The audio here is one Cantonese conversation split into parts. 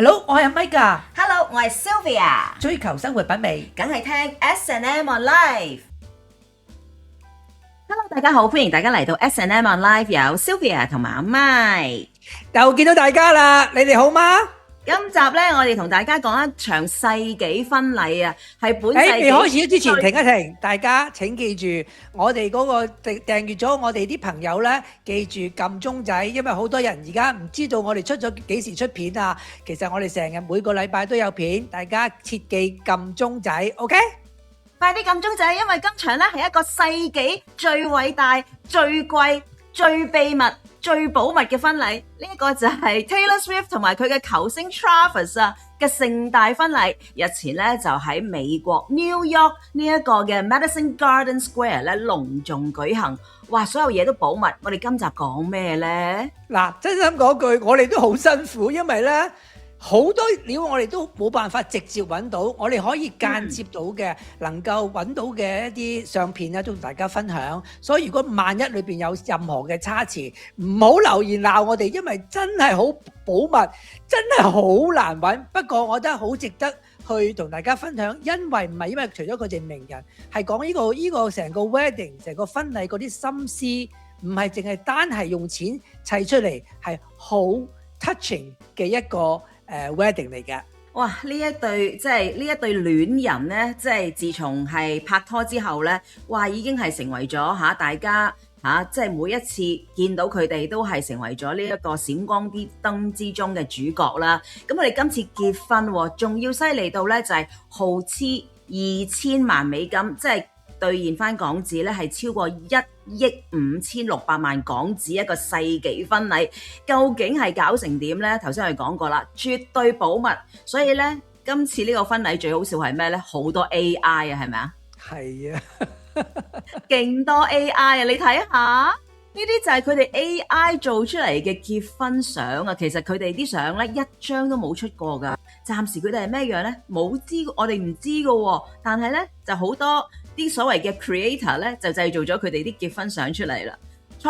Hello，我係 Mike， Hello，我係 Sylvia，追求生活品味，梗係聽 S&M on Live。Hello，大家好，歡迎大家嚟到 S&M on Live，有 Sylvia 同埋阿 Mike。又見到大家啦，你哋好嗎？今集呢，我哋同大家講一場世紀婚禮啊，係本世紀。未開始之前停一停，大家請記住，我哋嗰個訂閱咗我哋啲朋友呢，記住撳鐘仔，因為好多人而家唔知道我哋出咗幾時出片啊。其實我哋成日每個禮拜都有片，大家切記撳鐘仔 ，OK？快啲撳鐘仔，因為今場呢係一個世紀最偉大、最貴、最秘密、最保密嘅婚禮，呢一個就係 Taylor Swift 同埋佢嘅球星 Travis 啊嘅盛大婚禮。日前咧就喺美國 New York 呢一個嘅 Madison Garden Square 咧隆重舉行。哇！所有嘢都保密。我哋今集講咩咧？嗱，真心講句，我哋都好辛苦，因為咧好多料我哋都冇辦法直接揾到，我哋可以間接到嘅，能夠揾到嘅一啲相片咧，都同大家分享。所以如果萬一裏邊有任何嘅差池，唔好留言鬧我哋，因為真係好保密，真係好難揾。不過我覺得好值得去同大家分享，因為唔係因為除咗佢哋名人，係講呢個成個 wedding 成個婚禮嗰啲心思，唔係淨係單係用錢砌出嚟，係好 touching 嘅一個wedding 嚟嘅。哇！呢一對戀人呢，即係自從係拍拖之後呢，哇已經係成為咗大家即係每一次見到佢哋都係成為咗呢一個閃光啲燈之中嘅主角啦。咁我哋今次結婚仲要犀利到呢，就係耗資2000萬美金，即係兌現翻港紙咧係超過1億5600萬港紙一個世紀婚禮，究竟係搞成點呢？頭先我哋講過啦，絕對保密。所以呢，今次呢個婚禮最好笑係咩呢？好多 AI 啊，係咪啊？係啊，勁多 AI 啊！你睇下，呢啲就係佢哋 AI 做出嚟嘅結婚相啊。其實佢哋啲相呢，一張都冇出過噶。暫時佢哋係咩樣呢？冇知，我哋唔知噶喎。但係呢，就好多啲所謂嘅 creator 咧，就製造咗佢哋啲結婚相出嚟啦。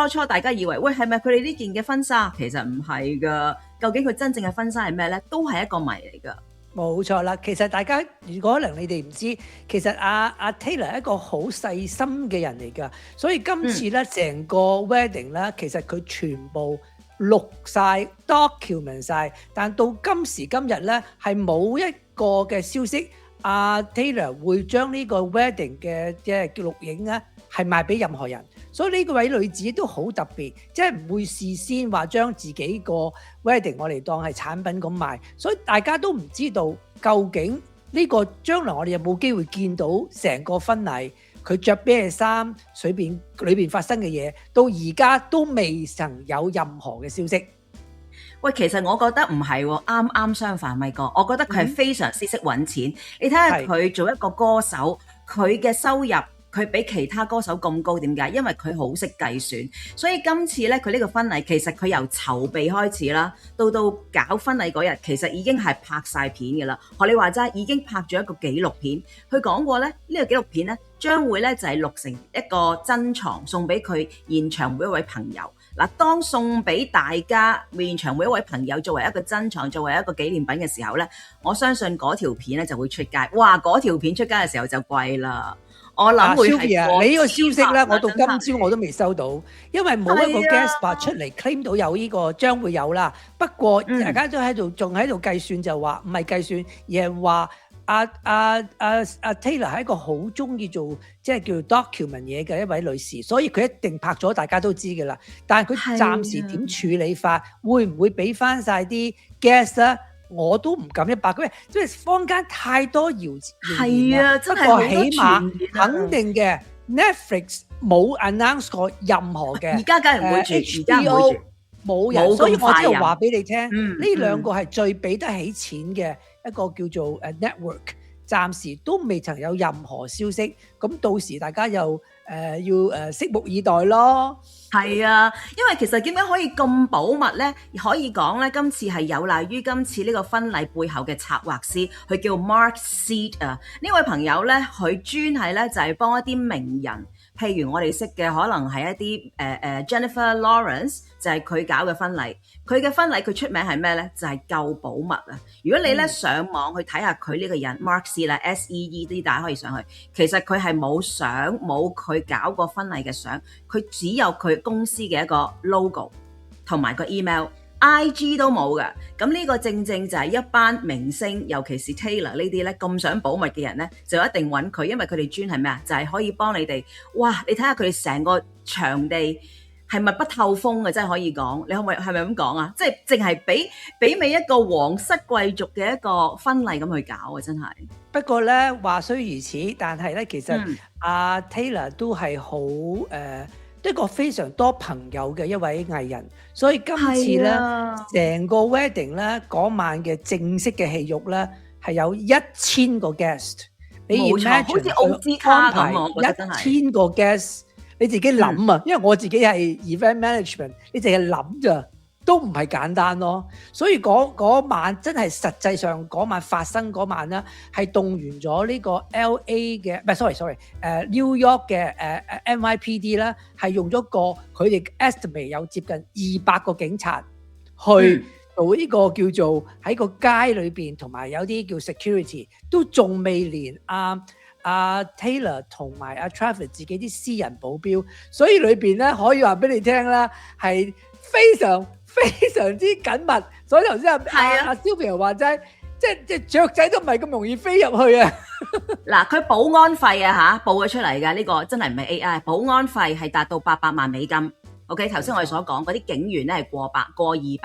初大家以為喂，係咪佢哋呢件嘅婚紗？其實唔係噶。究竟佢真正嘅婚紗係咩呢？都係一個謎嚟噶。冇錯啦。其實大家如果可能你哋唔知，其實阿 Taylor 係一個好細心嘅人嚟噶。所以今次咧成個 wedding 咧，其實佢全部錄晒 document 晒，但到今時今日咧係冇一個嘅消息。阿 Taylor 會將呢個 wedding 嘅錄影咧係賣俾任何人，所以呢個位女子都好特別，即係唔會事先話將自己個 wedding 我哋當係產品咁賣，所以大家都唔知道究竟呢個將來我哋有冇機會見到成個婚禮佢着咩衫，裏邊發生嘅嘢，到而家都未曾有任何嘅消息。喂，其實我覺得唔係喎，啱啱相反，咪哥，我覺得佢係非常之識揾錢。你睇下佢做一個歌手，佢嘅收入佢比其他歌手咁高，點解？因為佢好識計算。所以今次咧，佢呢個婚禮其實佢由籌備開始啦，到搞婚禮嗰日，其實已經係拍晒片嘅啦。學你話齋，已經拍咗一個紀錄片。佢講過咧，呢個紀錄片咧將會咧就係錄成一個珍藏，送俾佢現場每一位朋友。嗱，當送俾大家現場每一位朋友作為一個珍藏、作為一個紀念品嘅時候咧，我相信嗰條片咧就會出街。哇！嗰條片出街嘅時候就貴啦。我諗會係Sylvia，你呢個消息咧，我到今朝我都未收到，因為冇一個 guest 出嚟 claim 到有呢個將會有啦。不過大家都仲喺度計算，就話唔係計算，而係話阿 Taylor 係一個好中意做即係叫做 document 嘢嘅一位女士，所以佢一定拍咗，大家都知㗎啦。但係佢暫時點處理法，會唔會俾翻晒啲 guest 咧？我都唔敢100%，因為坊間太多謠言。係啊，真係好多傳言。起碼肯定嘅 Netflix 冇 announce 過任何嘅。而家梗係唔會住，而家唔會住。冇人，所以我只係話俾你聽，呢兩個係最俾得起錢嘅一個叫做network，暫時都未曾有任何消息。咁到時大家又要拭目以待咯。係啊，因為其實點解可以咁保密呢？可以講咧，今次係有賴於今次呢個婚禮背後嘅策劃師，佢叫 Mark Seed 啊。呢位朋友咧，佢專係咧就係幫一啲名人譬如我哋識嘅可能係一啲Jennifer Lawrence 就係佢搞嘅婚禮，佢嘅婚禮佢出名係咩咧？就係夠保密啊！如果你咧上網去睇下佢呢個人 Mark C 啦 SEE 啲大家可以上去，其實佢係冇相冇佢搞過婚禮嘅相，佢只有佢公司嘅一個 logo 同埋個 email。IG 都冇嘅，咁呢個正正就係一班明星，尤其是 Taylor 呢啲咧咁想保密嘅人咧，就一定揾佢，因為佢哋專係咩啊？就係可以幫你哋，哇！你睇下佢哋成個場地係密不透風嘅，真係可以講。你可唔可以係咪咁講啊？即係淨係俾美一個皇室貴族嘅一個婚禮咁去搞啊！真係。不過咧話雖如此，但係咧其實阿 Taylor 都係好一個非常多朋友嘅一位藝人，所以今次咧成個 wedding 咧嗰晚嘅正式嘅戲肉咧係有1000個 guest， 你 imagine 好似奧斯卡咁，我覺得真係1000個 guest， 你自己諗啊，因為我自己係 event management， 你淨係諗咋都唔係簡單咯，所以嗰晚真係實際上嗰晚發生嗰晚咧，係動員咗呢個 LA 嘅，唔係 sorry New York 嘅NYPD 咧，係用咗佢哋 estimate 有接近200個警察去做呢個叫做喺個街裏邊，同埋有啲叫 security， 都仲未連阿 Taylor 同埋阿 Travis 自己啲私人保鏢，所以裏邊咧可以話俾你聽啦，係非常之緊密，所以頭先阿 Sylvia 話齋，即係雀仔都唔係咁容易飛入去啊！嗱，佢保安費啊報咗出嚟㗎，呢個真係唔係 AI， 保安費係達到800萬美金。OK， 頭先我哋所講嗰啲警員咧係過200，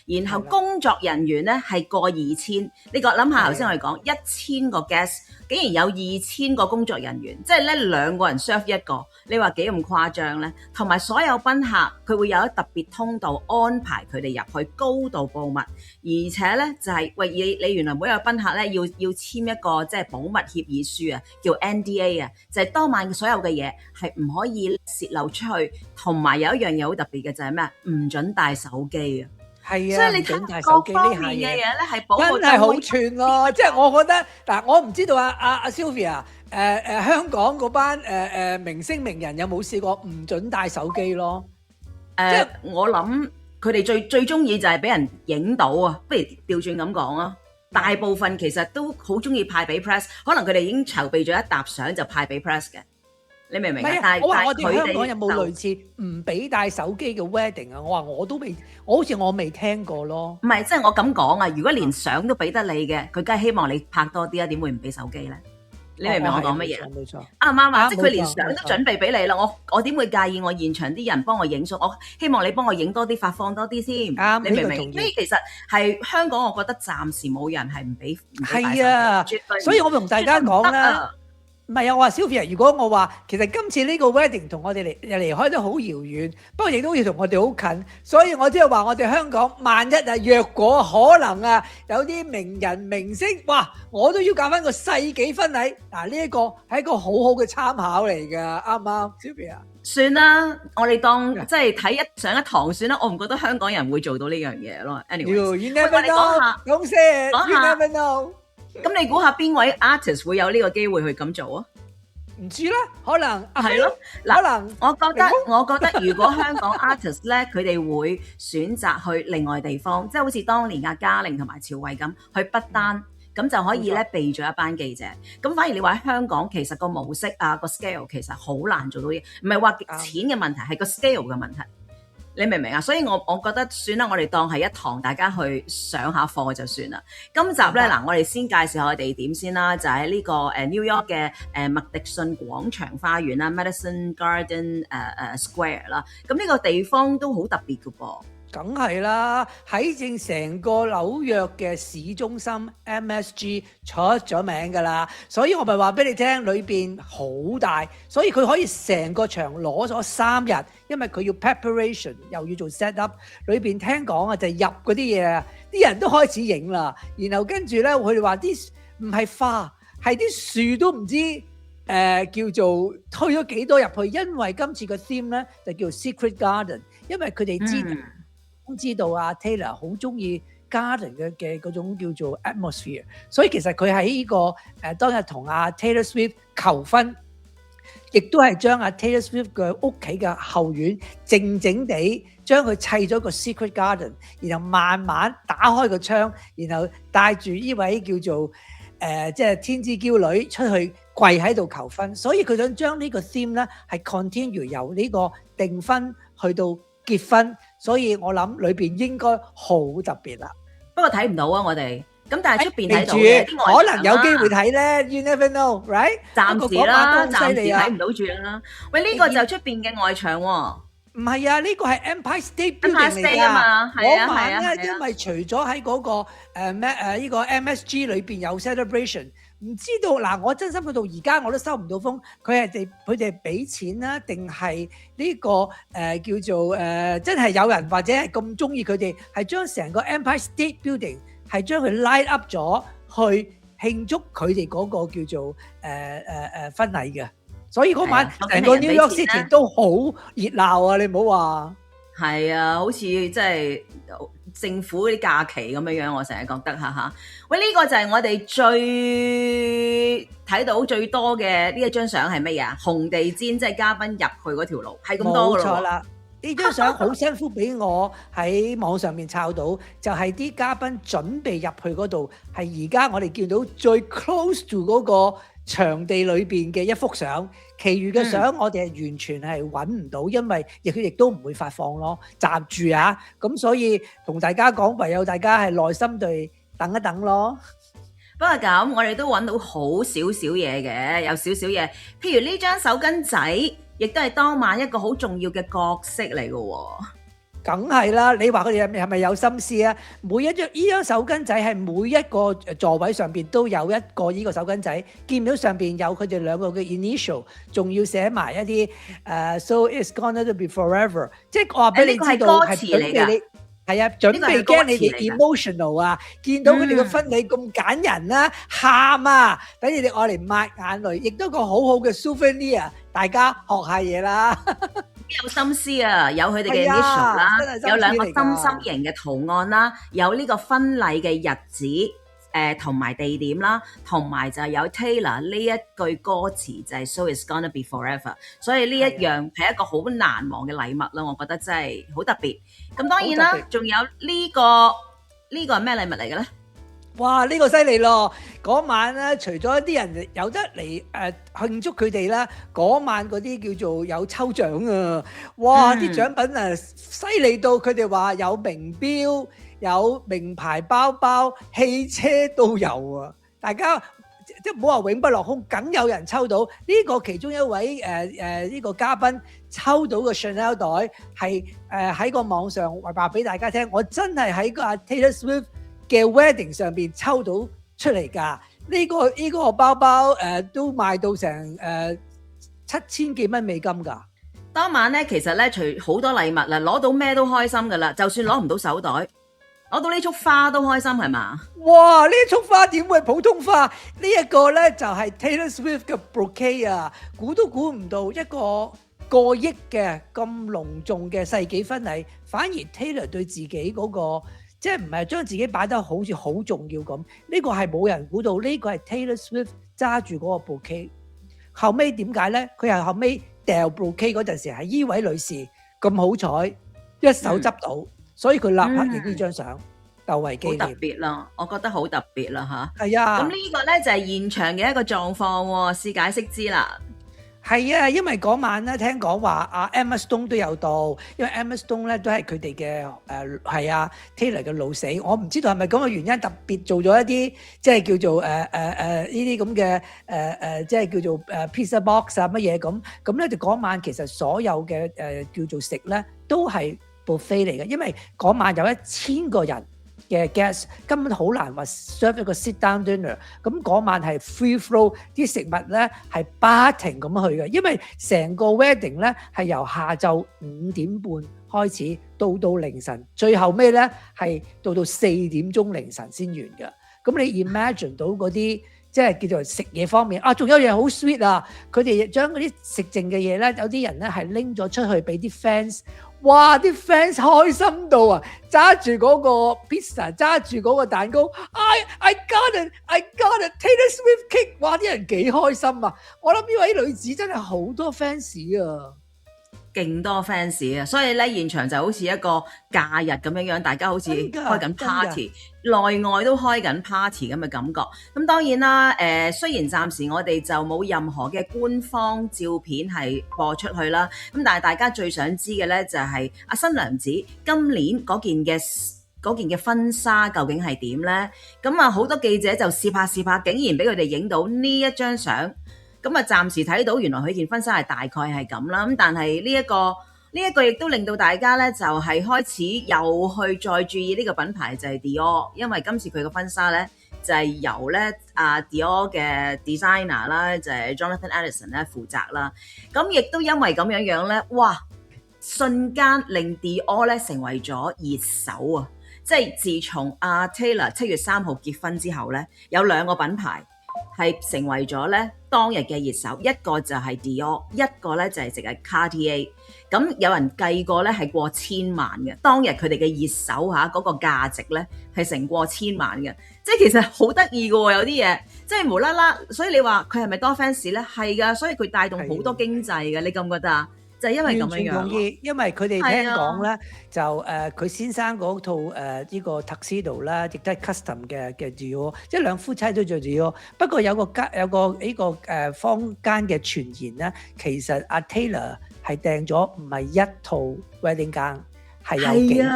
然後工作人員咧係過2000。呢個諗下頭先我哋講1000個 guest， 竟然有2000個工作人員，即係咧2個人 serve 一個，你話幾咁誇張咧？同埋所有賓客佢會有一特別通道安排佢哋入去，高度保密，而且咧就係喂你原來每一個賓客咧要簽一個即係保密協議書啊，叫 NDA 啊，就係當晚嘅所有嘅嘢係唔可以泄漏出去，同埋有一樣嘢好特別嘅就係咩？唔准帶手機啊！係啊，所以你睇各方面嘅嘢咧，係保護真係好串咯。即係我覺得嗱，我唔知道阿 Sylvia 香港嗰班明星名人有冇試過唔准帶手機咯？即係我諗佢哋最中意就係俾人影到啊！不如調轉咁講啊！大部分其實都好中意派俾 press， 可能佢哋已經籌備咗一沓相就派俾 press 嘅。你明唔明啊？但係我哋香港有冇類似唔俾帶手機嘅 wedding 啊？我話我好似我未聽過咯。唔係，即係我咁講啊！如果連相都俾得你嘅，佢梗係希望你拍多啲啊！點會唔俾手機咧？你明唔明我講乜嘢？冇錯，啱唔啱啊？即係佢連相都準備俾你啦，我點會介意我現場啲人幫我影相？我希望你幫我影多啲，發放多啲先。你明唔明？所以其實係香港，我覺得暫時冇人係唔俾。係啊，所以我同大家講啦。唔係啊，我話 Sylvia， 如果我話其實今次呢個 wedding 同我哋離開得好遙遠，不過亦都要同我哋好近，所以我即係話我哋香港萬一啊，若果可能啊，有啲名人明星，哇，我都要搞翻個世紀婚禮，嗱呢一個係一個好好嘅參考嚟㗎，啱唔啱 Sylvia？算啦，我哋當即係睇上一堂算啦，我唔覺得香港人會做到呢樣嘢咯。Anyway， you never know，講聲 you never know。咁你估下邊位 artist 會有呢個機會去咁做啊？唔知啦，可能係咯。可能我覺得如果香港 artist 咧，佢哋會選擇去另外地方，即係好似當年阿嘉玲同埋趙慧咁去不丹，咁就可以咧避咗一班記者。咁反而你話喺香港，其實個模式啊個 scale 其實好難做到嘢，唔係話錢嘅問題，係個 scale 嘅問題。你明唔明啊？所以我覺得算啦，我哋當係一堂，大家去上下課就算啦。今集咧嗱，我哋先介紹下個地點先啦，就喺呢個New York 嘅麥迪遜廣場花園啦 ，Madison Garden Square 啦。咁呢個地方都好特別㗎噃。梗係啦，喺正成個紐約嘅市中心 MSG 出咗名㗎啦，所以我咪話俾你聽，裏邊好大，所以佢可以成個場攞咗3日，因為佢要 preparation 又要做 set up， 裏邊聽講啊就入嗰啲嘢，啲人都開始影啦，然後跟住咧佢哋話啲唔係花，係啲樹都唔知叫做推咗幾多入去，因為今次個 theme 咧就叫 Secret Garden， 因為佢哋知道啊 Taylor 好中意 garden 嘅嗰種叫做 atmosphere， 所以其實佢喺呢個當日同阿 Taylor Swift 求婚亦都係將阿 Taylor Swift 嘅屋企嘅後院靜靜地將佢砌咗個 secret garden，然後慢慢打開個窗，然後帶住呢位叫做即係天之驕女出去跪喺度求婚，所以佢想將呢個 theme 咧係 continue 由呢個訂婚去到結婚，所以我諗裏邊應該好特別啦。不過睇唔到啊，我哋。咁但係出邊睇到嘅，可能有機會睇咧。You never know, right？暫時啦，暫時睇唔到住啦。喂，呢個就出邊嘅外牆喎。唔係啊，呢個係 Empire State Building 嚟㗎。嗰晚咧，因為除咗喺嗰個呢個 MSG 裏邊有 celebration，唔知道嗱，我真心去到而家我都收唔到風，佢哋俾錢啦，定係呢個叫做真係有人或者係咁中意佢哋，係將成個 Empire State Building 係將佢 light up 咗去慶祝佢哋嗰個叫做婚禮嘅，所以嗰晚成個 New York City 都好熱鬧啊！你唔好話係啊，好似即係政府嗰啲假期咁樣樣，我成日覺得嚇。喂，呢個就係我哋最睇到最多嘅呢一張相係乜嘢啊？紅地毯，即係嘉賓入去嗰條路係咁多㗎咯。冇錯啦。呢張相好辛苦俾我喺網上面抄到，就係啲嘉賓準備入去嗰度，係而家我哋見到最 close to 嗰個場地裏邊嘅一幅相，其餘嘅相我哋係完全係揾唔到，因為佢亦都唔會發放咯，閘住啊！咁所以同大家講，唯有大家係耐心地等一等咯。不過咁，我哋都揾到好少少嘢嘅，有少少嘢，譬如呢張手巾仔。亦都係當晚一個好重要嘅角色嚟嘅喎，梗係啦！你話佢哋係咪有心思啊？每一張呢張手巾仔係每一個座位上邊都有一個呢個手巾仔，見到上邊有佢哋兩個嘅 initial， 仲要寫埋一啲So it's gonna be forever， 即係我話俾你知道係準備你係啊，準備驚你哋 emotional 啊！見到佢哋嘅婚禮咁感人啦，喊啊，等你哋愛嚟抹眼淚，亦都個好好嘅 souvenir。大家學下嘢啦，有心思啊！有佢哋嘅 initial 啦，有兩個心心形嘅圖案啦，有呢個婚禮嘅日子，同埋地點啦，同埋就係有 Taylor 呢一句歌詞就係 So it's gonna be forever， 所以呢一樣係一個好難忘嘅禮物啦，我覺得真係好特別。咁當然啦，仲有呢個係咩禮物嚟嘅咧？哇！呢個犀利咯！嗰晚咧，除咗啲人有得嚟慶祝佢哋啦，嗰晚嗰啲叫做有抽獎啊！哇！啲獎品啊，犀利到佢哋話有名錶、有名牌包包、汽車都有啊！大家即係唔好話永不落空，梗有人抽到呢個其中一位呢個嘉賓抽到嘅 Chanel 袋係喺個網上話俾大家聽，我真係喺個 Taylor Swift嘅 wedding 上邊抽到出嚟㗎，呢個包包都賣到成7000幾蚊美金㗎。當晚咧，其實咧，除好多禮物啦，攞到咩都開心㗎啦，就算攞唔到手袋，攞到呢束花都開心係嘛？哇！呢束花點會普通花？呢一個咧就係 Taylor Swift 嘅 bouquet 啊，估都估唔到一個過億嘅咁隆重嘅世紀婚禮，反而 Taylor 對自己嗰個。即係唔係將自己擺得好似好重要咁？呢個係冇人估到，呢個係 Taylor Swift 揸住嗰個 bouquet。後尾點解咧？佢係後尾掉 bouquet 嗰陣時，係依位女士咁好彩一手執到，所以佢立刻影呢張相，就為紀念。好特別啦，我覺得好特別啦嚇。係啊。咁呢個咧就係現場嘅一個狀況喎，試解釋之啦。係啊，因為嗰晚咧聽講話阿 Emma Stone 都有到，因為 Emma Stone 咧都係佢哋嘅係啊 Taylor 嘅老死，我唔知道係咪咁嘅原因特別做咗一啲即係叫做呢啲咁嘅即係叫做pizza box 啊乜嘢咁咧就嗰晚其實所有嘅叫做食咧都係 buffet 嚟嘅，因為嗰晚有1000個人嘅 guest 根本好難話 serve 一個 sit down dinner， 咁嗰晚係 free flow， 啲食物咧係不停咁去嘅，因為成個 wedding 咧係由下晝5點半開始到凌晨，最後尾咧係到4點鐘凌晨先完嘅。咁你 imagine 到嗰啲即係叫做食嘢方面啊，仲有樣好 sweet 啊！佢哋將嗰啲食剩嘅嘢咧，有啲人咧係拎咗出去俾啲 fans，哇！啲 fans 開心到啊，揸住嗰個 pizza， 揸住嗰個蛋糕，I got it Taylor Swift cake， 哇！啲人幾開心啊！我諗呢位女子真係好多 fans 啊！勁多 fans 啊，所以咧現場就好似一個假日咁樣樣，大家好似開緊 party，內外都開緊 party 咁嘅感覺。咁當然啦，雖然暫時我哋就冇任何嘅官方照片係播出去啦，咁但係大家最想知嘅咧就係阿新娘子今年嗰件嘅婚紗究竟係點咧？咁啊好多記者就試拍，竟然俾佢哋影到呢一張相。咁啊，暫時睇到原來佢件婚紗係大概係咁啦，咁但係呢一個亦都令到大家咧就係開始又去再注意呢個品牌就係 Dior， 因為今次佢個婚紗咧就係由咧Dior 嘅 designer 啦，就係 Jonathan Addison 咧負責啦。咁亦都因為咁樣樣咧，哇！瞬間令 Dior 咧成為咗熱搜啊！即係自從Taylor 7月3號結婚之後咧，有兩個品牌係成為咗咧當日嘅熱搜，一個就係 Dior， 一個咧就係淨係 Cartier。咁有人計過咧係過千萬嘅，當日佢哋嘅熱搜嚇嗰個價值咧係成過千萬嘅，即係其實好得意嘅喎，有啲嘢即係無啦啦，所以你話佢係咪多 fans 咧？係㗎，所以佢帶動好多經濟嘅，你覺唔覺得啊？就係因為咁樣樣。完全同意，因為佢哋聽講咧，就佢先生嗰套呢個 tuxedo 啦，亦都係 custom 嘅 Dior， 即係兩夫妻都做 Dior。不過有個呢個坊間嘅傳言咧，其實阿 Taylor 係訂咗唔係一套 wedding gown， 係有幾套。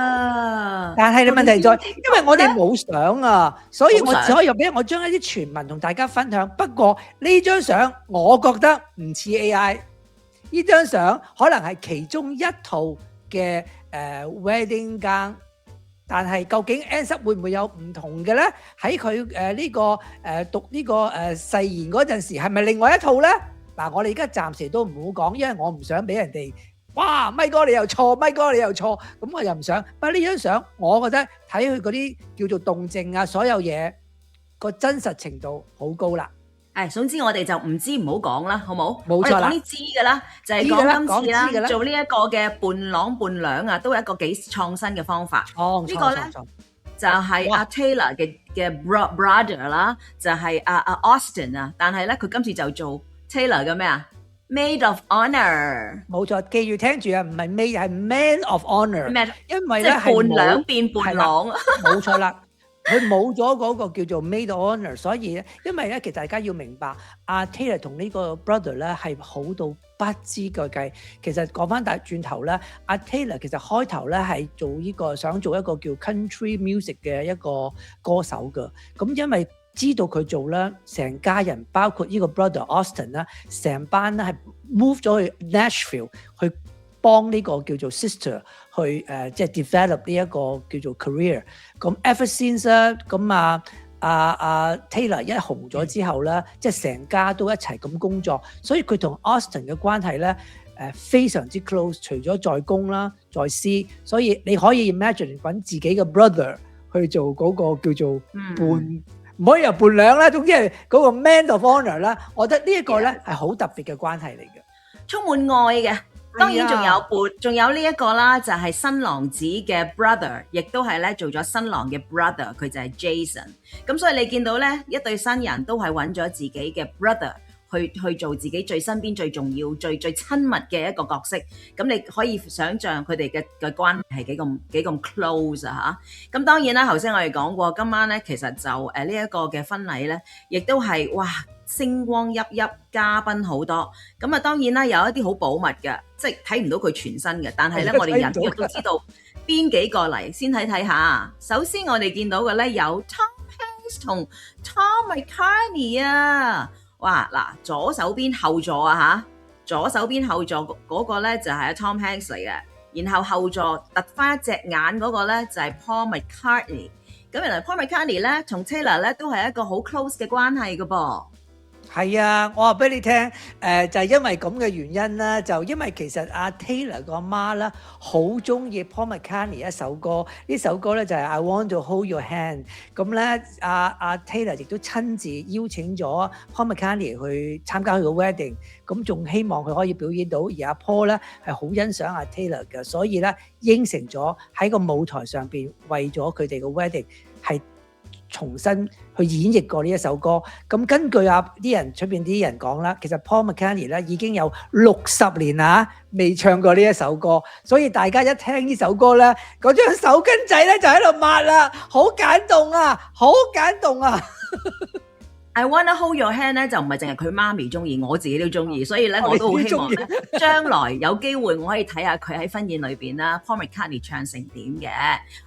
但係你問題在，因為我哋冇相啊，所以我只可以俾我將一啲傳聞同大家分享。不過呢張相我覺得唔似 AI。呢張相可能係其中一套嘅wedding gown，但係究竟 ends up 會唔會有唔同嘅咧？喺佢呢個讀呢個誓言嗰陣時，係咪另外一套咧？嗱，我哋而家暫時都唔好講，因為我唔想俾人哋哇，咪哥你又錯，咪哥你又錯，咁我又唔想。不過呢張相，我覺得睇佢嗰啲叫做動靜啊，所有嘢個真實程度好高啦。總之我哋就唔知唔好講啦，好冇？冇錯啦，我哋講啲知嘅啦，就係講今次啦，做呢一個嘅伴郎伴娘啊，都係一個幾創新嘅方法。呢個咧就係阿 Taylor 嘅 brother 啦，就係阿 Austin 啊，但係咧佢今次就做 Taylor 嘅咩啊 ？Maid of Honor。冇錯，記住聽住啊，唔係 maid 係 Man of Honor。因為咧係伴娘變伴郎。冇錯啦。佢冇咗嗰個叫做 Maid of Honor， 所以咧，因為咧，其實大家要明白，阿 Taylor 同呢個 brother 咧係好到不知佢計。其實講翻大轉頭咧，阿 Taylor 其實開頭咧係做呢個想做一個叫 country music 嘅一個歌手㗎。咁因為知道佢做咧，成家人包括呢個 brother Austin 啦，成班咧係 move 咗去 Nashville 去幫呢個叫做 sister 去即係 develop 呢一個叫做 career。咁 ever since 咧，咁Taylor 一紅咗之後咧，即係成家都一齊咁工作，所以佢同 Austin 嘅關係咧非常之 close。除咗在公啦，在私，所以你可以 imagine 揾自己嘅 brother 去做嗰個叫做伴，唔可以由伴娘啦，總之係嗰個 Man of Honor 啦。我覺得呢一個咧係好特別嘅關係嚟嘅，充滿愛嘅。當然仲有呢一個啦，就係新郎子嘅 brother， 亦都係咧做咗新郎嘅 brother， 佢就係 Jason。咁所以你見到咧一對新人都係揾咗自己嘅 brother 去做自己最身邊最重要、最親密嘅一個角色。咁你可以想像佢哋嘅關係係幾咁 close 啊嚇。咁當然啦，頭先我哋講過，今晚咧其實就呢一個嘅婚禮咧，亦都係哇星光熠熠，嘉賓好多。咁啊當然啦，有一啲好保密嘅，即係睇唔到佢全身嘅。但係咧，我哋人亦都知道邊幾個嚟，先睇下。首先我哋見到嘅咧有 Tom Hanks 同 Tom McCartney 啊。哇嗱，左手邊後座啊嚇，左手邊後座嗰個咧就係 Tom Hanks 嚟嘅，然後後座突翻一隻眼嗰個咧就係 Paul McCartney。咁原來 Paul McCartney 咧同 Taylor 咧都係一個好 close 嘅關係嘅噃。係啊，我話俾你聽，就係因為咁嘅原因啦，就因為其實阿 Taylor 個媽啦，好中意 Paul McCartney 一首歌，呢首歌咧就係 I Want to Hold Your Hand。咁咧，阿 Taylor 亦都親自邀請咗 Paul McCartney 去參加佢個 wedding，咁仲希望佢可以表演到，而阿 Paul 咧係好欣賞阿 Taylor 嘅，所以咧應承咗喺個舞台上邊為咗佢哋個 wedding 係重新去演繹過呢一首歌。咁根據啲人出邊啲人講啦，其實 Paul McCartney 咧已經有60年啦未唱過呢一首歌，所以大家一聽呢首歌咧，嗰張手巾仔咧就喺度抹啦，好感動啊，好感動啊！I wanna hold your hand 咧就唔係淨係佢媽咪中意，我自己都中意，所以咧我都好希望咧將來有機會我可以睇下佢喺婚宴裏邊啦 ，Paul McCartney 唱成點嘅。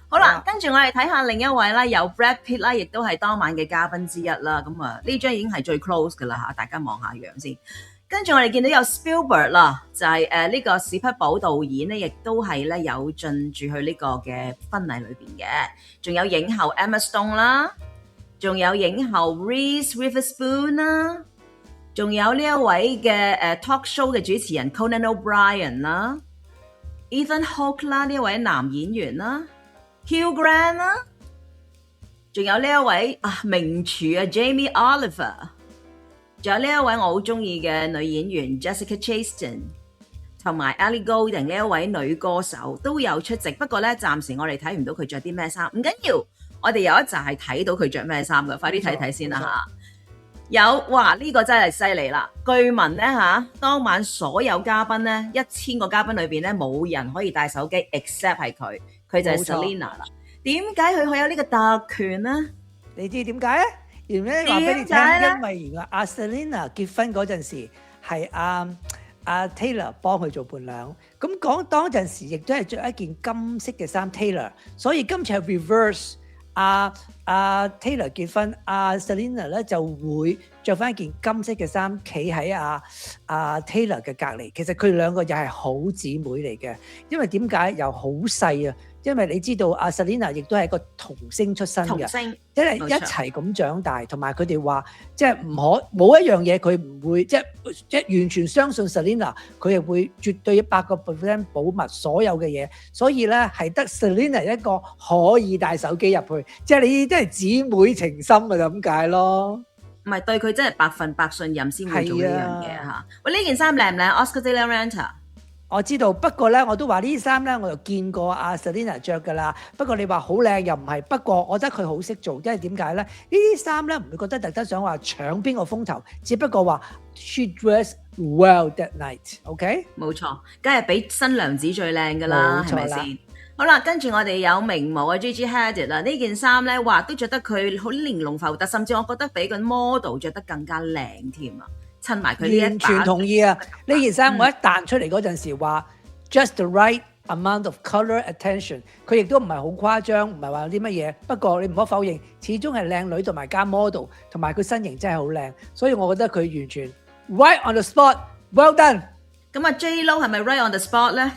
好啦，跟住我哋睇下另一位啦，有 Brad Pitt 啦，亦都係當晚嘅嘉賓之一啦。咁啊，呢張已經係最 close 噶啦嚇，大家望下樣先。跟住我哋見到有 Spielberg 啦，就係呢個史匹堡導演咧，亦都係咧有進駐去呢個嘅婚禮裏邊嘅。仲有影后 Emma Stone 啦。仲有影后 Reese Witherspoon 啦，仲有呢一位嘅talk show 嘅主持人 Conan O'Brien 啦 ，Ethan Hawke 啦呢一位男演員啦 ，Hugh Grant 啦，仲有呢一位名廚Jamie Oliver， 仲有呢一位我好中意嘅女演員 Jessica Chastain， 同埋 Ellie Goulding 呢一位女歌手都有出席，不過咧暫時我哋睇唔到佢着啲咩衫，唔緊要。我哋有一集係睇到佢着咩衫嘅，快啲睇睇先啦嚇！有哇，呢個真係犀利啦！據聞咧嚇，當晚所有嘉賓咧，1000個嘉賓裏邊咧，冇人可以帶手機 ，except 係佢，佢就係 Selena 啦。點解佢有呢個特權咧？你知點解咧？原來話俾你聽，因為原來阿 Selena 結婚嗰陣時係阿 Taylor 幫佢做伴娘，咁講當陣時亦都係着一件金色嘅衫 Taylor，所以今次係 reverse。Taylor 結婚，Selena 咧就會着翻一件金色嘅衫，企喺Taylor 嘅隔離。其實佢兩個又係好姊妹嚟嘅，因為點解又好細啊？因為你知道Selena 亦都係一個童星出身嘅，即係一齊咁長大，同埋佢哋話即係冇一樣嘢佢唔會即係完全相信 Selena， 佢係會絕對100% 保密所有嘅嘢，所以咧係得 Selena 一個可以帶手機入去，即係你真係姊妹情深啊咁解咯。唔係對佢真係100%信任先會做呢樣嘢嚇。喂，呢件衫靚唔靚 ？Oscar de la Renta。我知道，不過咧，我都話呢啲衫咧，我就見過Selena 着㗎啦。不過你話好靚又唔係，不過我覺得佢好識做，因為點解咧？呢啲衫咧唔會覺得特登想話搶邊個風頭，只不過話 she dressed well that night，OK？冇錯，梗係比新娘子最靚㗎啦，係咪先？好啦，跟住我哋有名模嘅 Gigi Hadid 啦，呢件衫咧，哇都着得佢好玲瓏浮凸，甚至我覺得比個 model 着得更加靚添啊！襯埋佢呢一把，完全同意啊！呢件衫我一彈出嚟嗰陣時話 just the right amount of colour attention， 佢亦都唔係好誇張，唔係話有啲乜嘢。不過你唔可否認，始終係靚女同埋加 model， 同埋佢身形真係好靚，所以我覺得佢完全 right on the spot，well done。咁啊 J Lo 係咪 right on the spot 咧？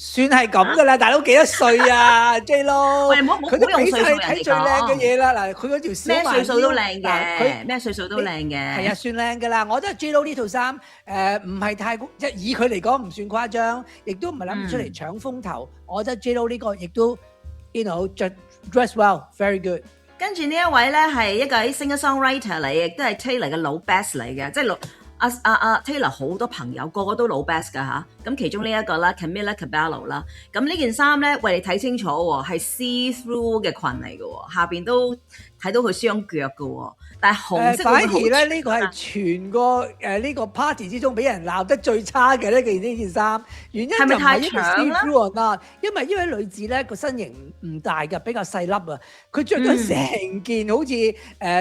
算係咁噶啦，大佬幾多歲啊 J Lo？ 喂，唔好佢都俾晒你睇最靚嘅嘢啦。嗱，佢嗰條小咩歲數都靚嘅，咩歲數都靚嘅。係啊，算靚噶啦。我覺得 J Lo 呢套衫唔係太即係以佢嚟講唔算誇張，亦都唔係諗出嚟搶風頭。我覺得 J Lo 呢個亦都 you know dress well，very good。跟住呢一位咧係一個 singer-songwriter 嚟，亦都係 Taylor 嘅老 best 嚟嘅，即係Taylor 好多朋友個個都老 best 噶嚇，咁其中呢一個啦 Camila Cabello 啦，咁呢件衫咧，喂你睇清楚喎，係 see through 嘅裙嚟嘅喎，下邊都睇到佢雙腳嘅喎，但係紅色反而咧呢個係全個呢個 party 之中俾人鬧得最差嘅呢件衫，原因就唔係因為 see through 啦，因為呢位女子咧個身形唔大嘅，比較細粒啊，佢着咗成件好似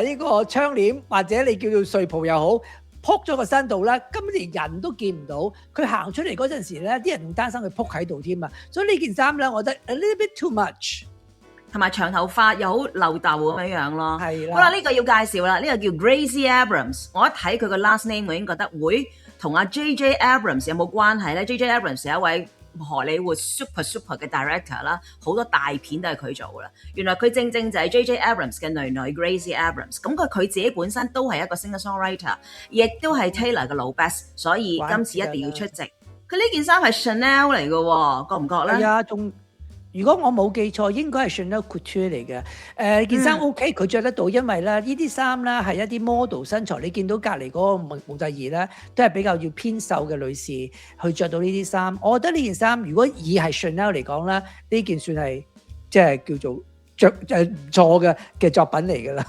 呢個窗簾或者你叫做睡袍又好。撲咗個身度啦，根本連人都見唔到。佢行出嚟嗰陣時咧，啲人仲擔心佢撲喺度添啊！所以呢件衫咧，我覺得 a little bit too much， 同埋長頭髮又好漏豆咁樣咯。係啦，好啦，呢個要介紹啦，呢個叫 Gracie Abrams。我一睇佢個 last name，我已經覺得會同阿 J.J. Abrams 有冇關係咧？J.J. Abrams 係一位荷里活 super 嘅 director 啦，好多大片都係佢做噶啦。原來佢正正就係 J.J. Abrams 嘅女女 Gracie Abrams，咁佢自己本身都係一個 singer-songwriter，亦都係 Taylor 嘅老 best，所以今次一定要出席。佢呢件衫係 Chanel 嚟嘅喎，覺唔覺咧？係啊，如果我冇記錯，應該係 Chanel Couture 嚟嘅。件衫 OK，佢着得到，因為咧呢啲衫咧係一啲 model 身材。你見到隔離嗰個模特兒咧，都係比較要偏瘦嘅女士去着到呢啲衫。我覺得呢件衫如果以係 Chanel 嚟講咧，呢件算係即係叫做唔錯嘅作品嚟㗎啦。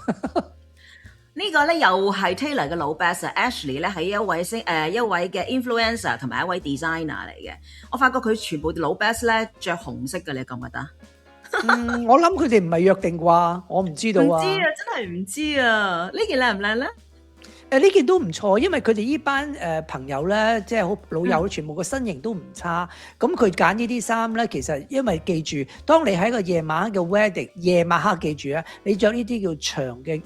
呢個咧又係 Taylor 嘅老 best，Ashley 咧係一位嘅 influencer 同埋一位 designer 嚟嘅。我發覺佢全部老 best 咧着紅色嘅，你覺唔覺得？我諗佢哋唔係約定啩，我唔知道啊。唔知啊，真係唔知啊。呢件靚唔靚咧？呢件都唔錯，因為佢哋呢班朋友咧，即係好老友，全部個身形都唔差。咁佢揀呢啲衫咧，其實因為記住，當你喺個夜晚嘅 wedding，夜晚黑記住啊，你着呢啲叫長嘅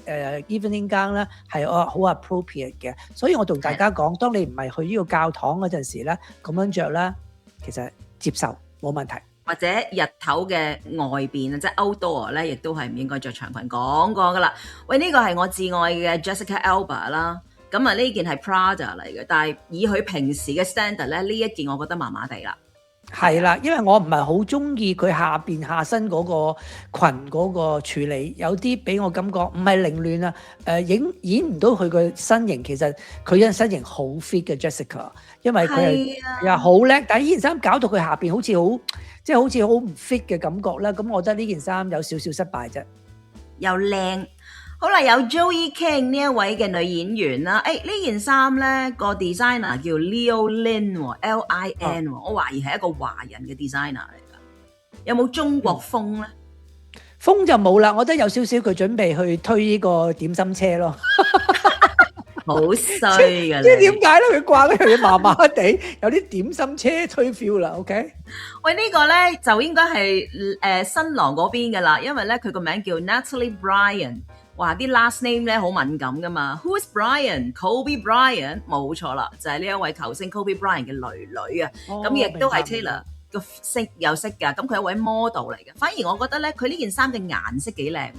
evening gown 咧，係好 appropriate 嘅。所以我同大家講，當你唔係去呢個教堂嗰陣時咧，咁樣着咧，其實接受冇問題。或者日頭嘅外邊即係 outdoor 咧，亦都係唔應該着長裙。講過噶啦，喂，呢個係我至愛嘅 Jessica Alba 啦。咁啊，呢件係 Prada 嚟嘅，但係以佢平時嘅 standard 咧，呢一件我覺得麻麻地啦。係啦，因為我唔係好中意佢下身嗰個裙嗰個處理，有啲俾我感覺唔係凌亂啊。演唔到佢個身形，其實佢嘅身形好 fit 嘅 Jessica， 因為佢係好叻，但係呢件衫搞到佢下邊好似好似好唔 fit 嘅感覺啦。咁我覺得呢件衫有少少失敗啫。又靚。好啦，有 Joey King 呢一位嘅女演員啦。呢件衫咧個 designer 叫 Leo Lin Lin，我懷疑係一個華人嘅 designer 嚟㗎。有冇中國風咧？風就冇啦，我覺得有少少佢準備去推呢個點心車咯。好衰㗎！即係點解咧？佢掛嗰樣嘢麻麻地，有啲點心車推 feel 啦。OK，喂，呢個咧就應該係新郎嗰邊㗎啦，因為咧佢個名叫 Natalie Bryan。哇！啲 last name 咧好敏感噶嘛 ？Who's Brian？Kobe Bryant 冇錯啦，就係呢一位球星 Kobe Bryant 嘅女女啊。咁亦都係 Taylor 個識㗎。咁佢係一位 model 嚟嘅。反而我覺得咧，佢呢件衫嘅顏色幾靚喎。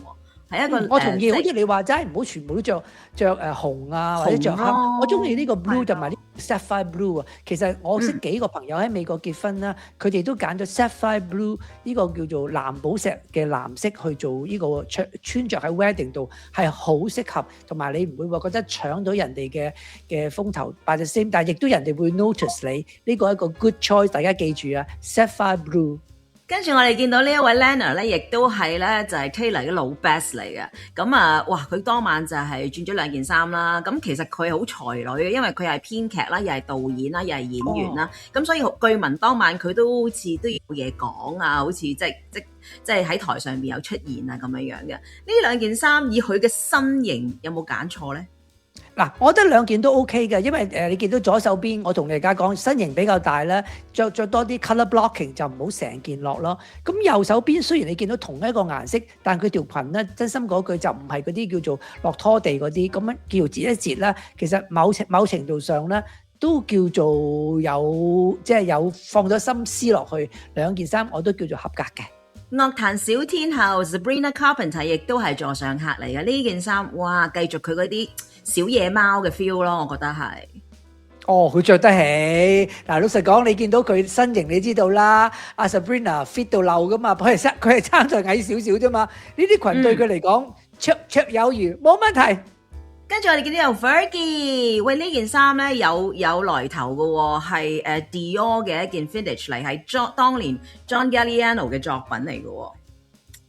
係一個我同意，好似你話齋，唔好全部都着紅啊，或者着黑。我中意呢個 blue 同埋呢 sapphire blue 啊。其實我識幾個朋友喺美國結婚啦，佢哋都揀咗 sapphire blue 呢個叫做藍寶石嘅藍色去做呢個穿着喺 wedding 度係好適合，同埋你唔會話覺得搶到人哋嘅風頭。By the same，但係亦都人哋會 notice 你呢個係一個 good choice。大家記住啊 ，sapphire blue。跟住我哋見到呢一位 Lena 咧，亦都係咧就係 Taylor 嘅老 best 嚟嘅。咁啊，哇！佢當晚就係轉咗兩件衫啦。咁其實佢好才女嘅，因為佢係編劇啦，又係導演啦，又係演員啦。咁所以據聞當晚佢都好似都有嘢講啊，好似即係喺台上面有出現啊咁樣樣嘅。呢兩件衫以佢嘅身形有冇揀錯咧？嗱，我覺得兩件都 OK 嘅，因為你見到左手邊，我同你而家講身形比較大咧，着多啲 colour blocking 就唔好成件落咯。咁右手邊雖然你見到同一個顏色，但佢條裙咧，真心嗰句就唔係嗰啲叫做落拖地嗰啲，咁樣叫截一截啦。其實某程度上咧，都叫做有放咗心思落去，兩件衫我都叫做合格嘅。樂壇小天后 Sabrina Carpenter 亦都係座上客嚟嘅。呢件衫，哇，繼續佢嗰啲小野貓嘅 feel 咯，我覺得係。哦，佢着得起。嗱，老實講，你見到佢身形，你知道啦。阿 Sabrina fit 到漏噶嘛，佢係爭在矮少少啫嘛。呢啲裙對佢嚟講，綽有餘，冇問題。跟住我哋見到有 Fergie， 喂，呢件衫咧有來頭嘅喎，係Dior 嘅一件 vintage 嚟，係當年 John Galliano 嘅作品嚟嘅喎，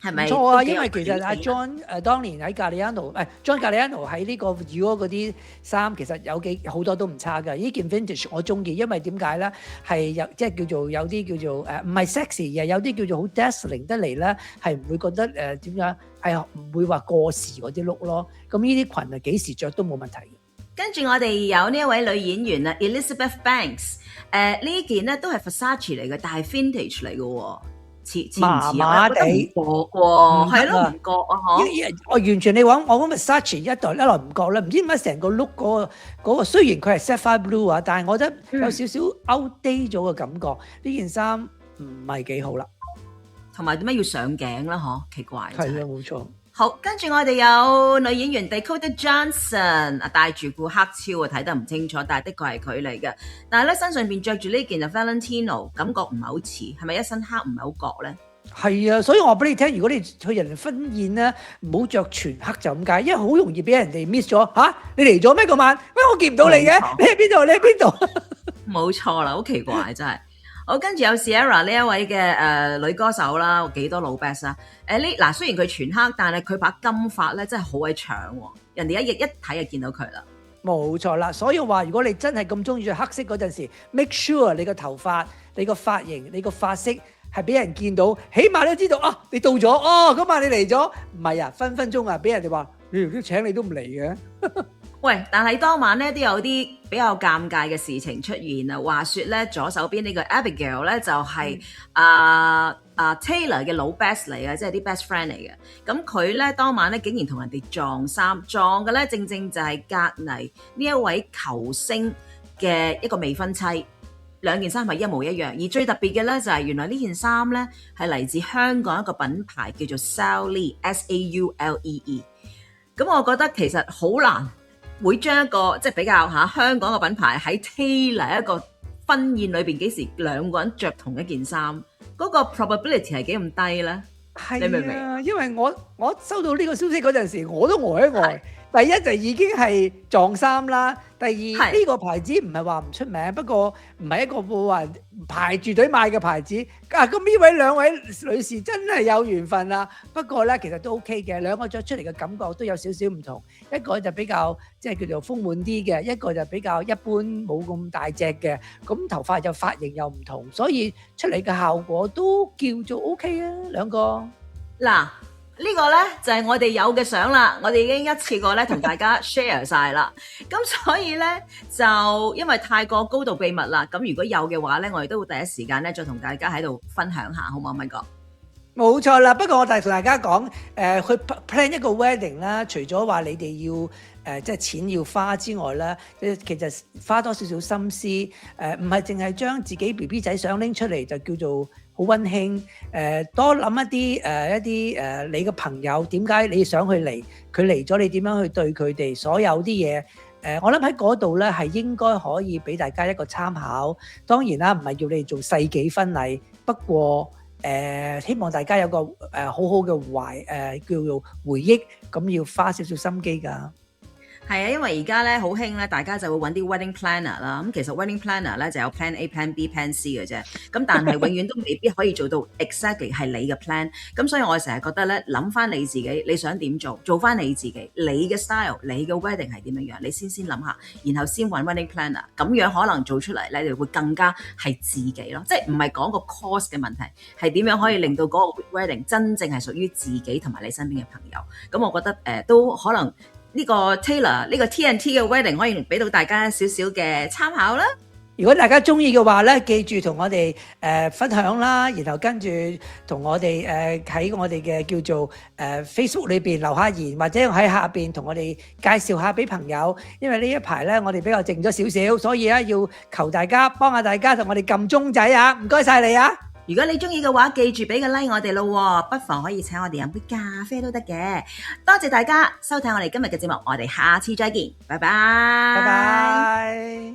係咪？唔錯啊，因為其實阿 John 當年喺 John Galliano 喺呢個 Dior 嗰啲衫，其實有好多都唔差㗎。呢件 vintage 我中意，因為點解咧？係即係叫做有啲叫做唔係 sexy 嘅，有啲叫做好 dazzling 得嚟咧，係唔會覺得點樣？唔會話過時嗰啲 look 咯，咁呢啲裙幾時着都冇問題嘅。跟住我哋有呢一位女演員Elizabeth Banks，呢件咧都係 Versace 嚟嘅，但係 vintage 嚟嘅喎。似麻麻地，唔覺喎，係咯，唔覺啊我完全你講我講 Versace 一來唔覺啦，唔知點解成個 look 嗰個雖然佢係 sapphire blue 啊，但係我覺得有少少 outdate 咗嘅感覺，呢件衫唔係幾好啦。同埋點解要上頸啦？奇怪。係啊，冇錯。好，跟住我哋有女演員 Dakota Johnson 戴住副黑超睇得唔清楚，但係的確係佢嚟嘅。但係咧身上邊着住呢件就 Valentino， 感覺唔係好似，係咪一身黑唔係好覺咧？係啊，所以我話俾你聽，如果你去人哋婚宴咧，唔好着全黑就咁解，因為好容易俾人哋 miss 咗嚇。你嚟咗咩嗰晚？咩我見唔到你嘅？你喺邊度？你喺邊度？冇錯啦，好奇怪真係。好，跟住有 Sierra 呢一位嘅女歌手啦，幾多老 best 啊？嗱，雖然佢全黑，但係佢把金髮咧真係好鬼長喎，人哋一睇就見到佢啦。冇錯啦，所以話如果你真係咁中意着黑色嗰陣時 ，make sure 你個頭髮、你個髮型、你個髮色係俾人見到，起碼都知道啊，你到咗哦，嗰晚你嚟咗，唔係啊，分分鐘啊，俾人哋話你請你都唔嚟嘅。喂，但係當晚咧都有啲比較尷尬嘅事情出現啊！話說咧，左手邊呢個 Abigail 咧就係Taylor 嘅老 best 嚟嘅，即係啲 best friend 嚟嘅。咁佢咧當晚咧竟然同人哋撞衫，撞嘅咧正正就係隔籬呢一位球星嘅一個未婚妻，兩件衫係一模一樣。而最特別嘅咧就係原來呢件衫咧係嚟自香港一個品牌叫做 Saulee SAULEE。咁我覺得其實好難會將一個即係比較香港嘅品牌喺 Taylor 一個婚宴裏邊幾時兩個人着同一件衫，嗰個 probability 係幾咁低咧？你明唔明？因為我收到呢個消息嗰陣時，我都呆一呆。第一就已經係撞衫啦，第二呢個牌子唔係話唔出名，不過唔係一個話排住隊買嘅牌子。咁呢兩位女士真係有緣分啦。不過咧，其實都 OK 嘅，兩個着出嚟嘅感覺都有少少唔同。一個就比較即係叫做豐滿啲嘅，一個就比較一般冇咁大隻嘅。咁頭髮又髮型又唔同，所以出嚟嘅效果都叫做 OK 啊，兩個。嗱。呢個呢就係我哋有嘅相啦，我哋已經一次過呢同大家 share 晒啦。咁所以呢，就因為太過高度秘密啦，咁如果有嘅話呢，我哋都會第一時間呢再同大家喺度分享下，好唔好，Mike哥？冇錯啦，不過我就同大家講，去 plan 一個 wedding 啦，除咗話你哋要即係錢要花之外啦，其實花多少少心思，唔係淨係將自己 BB 仔相拎出嚟就叫做好溫馨，多諗一啲你嘅朋友點解你想去嚟，佢嚟咗你點樣去對佢哋，所有啲嘢，我諗喺嗰度咧係應該可以俾大家一個參考。當然啦，唔係要你哋做世紀婚禮，不過希望大家有個好好嘅叫做回憶，咁要花少少心機㗎。係啊，因為而家咧好興咧，大家就會揾啲 wedding planner 啦。咁其實 wedding planner 咧就有 plan A、plan B、plan C 嘅啫。咁但係永遠都未必可以做到 exactly 係你嘅 plan。咁所以我成日覺得咧，諗翻你自己，你想點做，做翻你自己，你嘅 style，你嘅 wedding 係點樣樣，你先諗下，然後先揾 wedding planner。咁樣可能做出嚟咧，你會更加係自己咯。即係唔係講個 cost 嘅問題，係點樣可以令到嗰個 wedding 真正係屬於自己同埋你身邊嘅朋友。咁我覺得都可能。呢個 Taylor 呢個 TNT 嘅 wedding 可以俾到大家少少嘅參考啦。如果大家中意嘅話咧，記住同我哋分享啦，然後跟住同我哋喺我哋嘅叫做Facebook 裏邊留下言，或者喺下邊同我哋介紹下俾朋友。因為呢一排咧，我哋比較靜咗少少，所以咧要求大家幫下大家同我哋撳鐘仔啊！唔該晒你啊！如果你中意嘅話，記住俾個 like 我哋咯，不妨可以請我哋飲杯咖啡都得嘅。多謝大家收睇我哋今日嘅節目，我哋下次再見，拜拜。拜拜。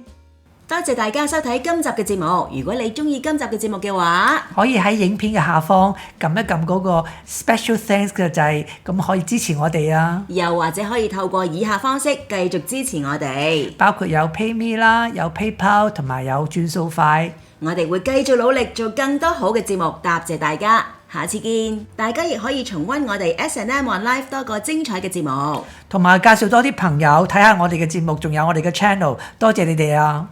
多謝大家收睇今集嘅節目。如果你中意今集嘅節目嘅話，可以喺影片嘅下方撳一撳嗰個 Special Thanks 嘅掣，咁可以支持我哋啊。又或者可以透過以下方式繼續支持我哋，包括有 PayMe 啦，有 PayPal 同埋有轉數快。我哋會繼續努力做更多好嘅節目，答謝大家，下次見。大家亦可以重溫我哋 S&M On Live 多個精彩嘅節目，同埋介紹多啲朋友睇下我哋嘅節目，仲有我哋嘅 channel。多謝你哋啊！